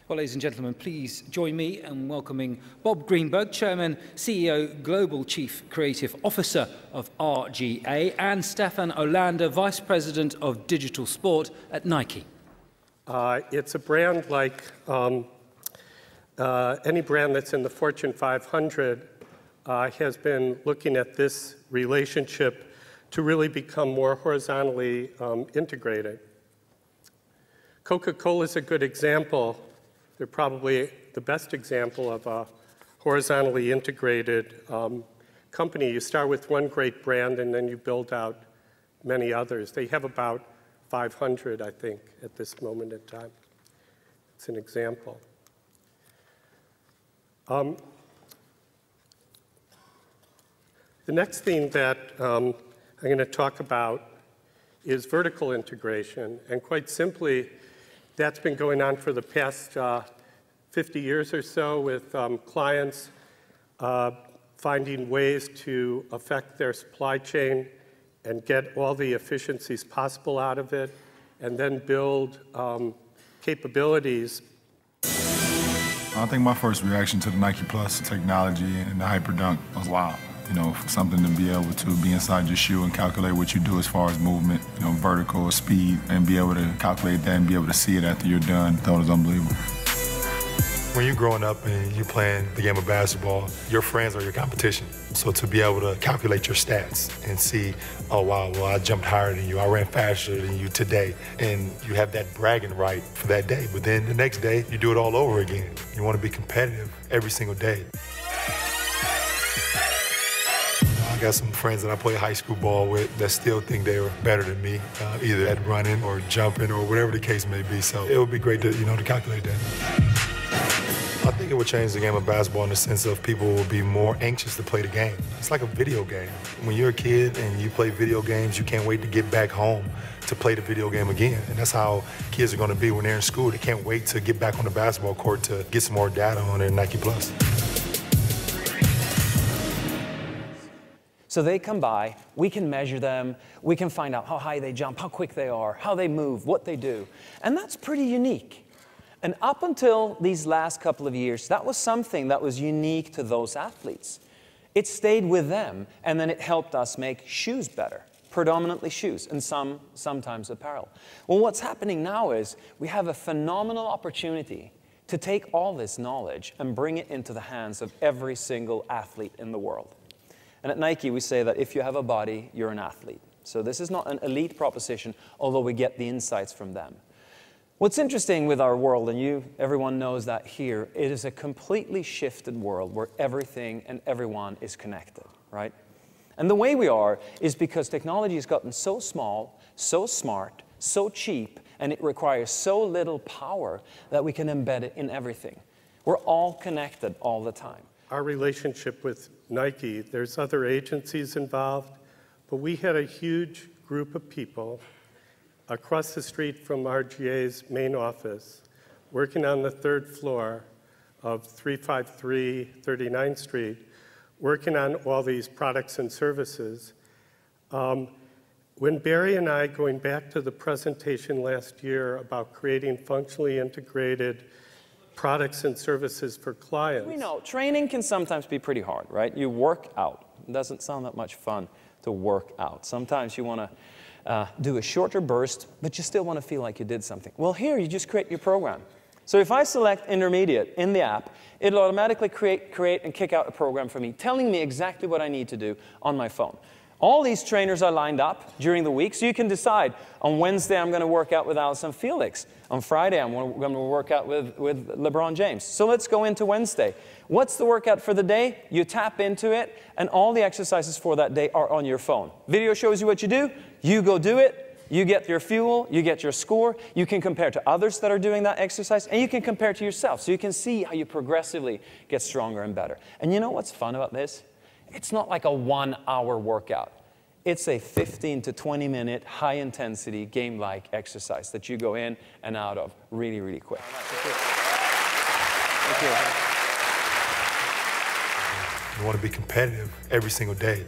Well, ladies and gentlemen, please join me in welcoming Bob Greenberg, Chairman, CEO, Global Chief Creative Officer of RGA, and Stefan Olander, Vice President of Digital Sport at Nike. It's a brand like any brand that's in the Fortune 500 has been looking at this relationship to really become more horizontally integrated. Coca-Cola is a good example. They're probably the best example of a horizontally integrated company. You start with one great brand and then you build out many others. They have about 500, I think, at this moment in time. It's an example. The next thing that I'm going to talk about is vertical integration. And quite simply, that's been going on for the past 50 years or so with clients finding ways to affect their supply chain and get all the efficiencies possible out of it, and then build capabilities. I think my first reaction to the Nike Plus technology and the Hyperdunk was wow. You know, for something to be able to be inside your shoe and calculate what you do as far as movement, you know, vertical, speed, and be able to calculate that and be able to see it after you're done, I thought it was unbelievable. When you're growing up and you're playing the game of basketball, your friends are your competition. So to be able to calculate your stats and see, oh wow, well I jumped higher than you, I ran faster than you today, and you have that bragging right for that day. But then the next day, you do it all over again. You want to be competitive every single day. I got some friends that I play high school ball with that still think they were better than me, either at running or jumping or whatever the case may be. So it would be great to, to calculate that. I think it would change the game of basketball in the sense of people will be more anxious to play the game. It's like a video game. When you're a kid and you play video games, you can't wait to get back home to play the video game again. And that's how kids are going to be when they're in school. They can't wait to get back on the basketball court to get some more data on their Nike Plus. So they come by, we can measure them, we can find out how high they jump, how quick they are, how they move, what they do. And that's pretty unique. And up until these last couple of years, that was something that was unique to those athletes. It stayed with them, and then it helped us make shoes better, predominantly shoes, and sometimes apparel. Well, what's happening now is we have a phenomenal opportunity to take all this knowledge and bring it into the hands of every single athlete in the world. And at Nike, we say that if you have a body, you're an athlete. So this is not an elite proposition, although we get the insights from them. What's interesting with our world, and everyone knows that here, it is a completely shifted world where everything and everyone is connected, right? And the way we are is because technology has gotten so small, so smart, so cheap, and it requires so little power that we can embed it in everything. We're all connected all the time. Our relationship with Nike, there's other agencies involved, but we had a huge group of people across the street from RGA's main office working on the third floor of 353 39th Street, working on all these products and services. When Barry and I, going back to the presentation last year about creating functionally integrated products and services for clients. We know training can sometimes be pretty hard, right? You work out. It doesn't sound that much fun to work out. Sometimes you want to do a shorter burst, but you still want to feel like you did something. Well, here you just create your program. So if I select intermediate in the app, it'll automatically create and kick out a program for me, telling me exactly what I need to do on my phone. All these trainers are lined up during the week, so you can decide. On Wednesday, I'm going to work out with Allyson Felix. On Friday, I'm going to work out with LeBron James. So let's go into Wednesday. What's the workout for the day? You tap into it, and all the exercises for that day are on your phone. Video shows you what you do. You go do it. You get your fuel. You get your score. You can compare to others that are doing that exercise, and you can compare to yourself. So you can see how you progressively get stronger and better. And you know what's fun about this? It's not like a 1-hour workout. It's a 15 to 20-minute, high-intensity, game-like exercise that you go in and out of really, really quick. Thank you. You want to be competitive every single day.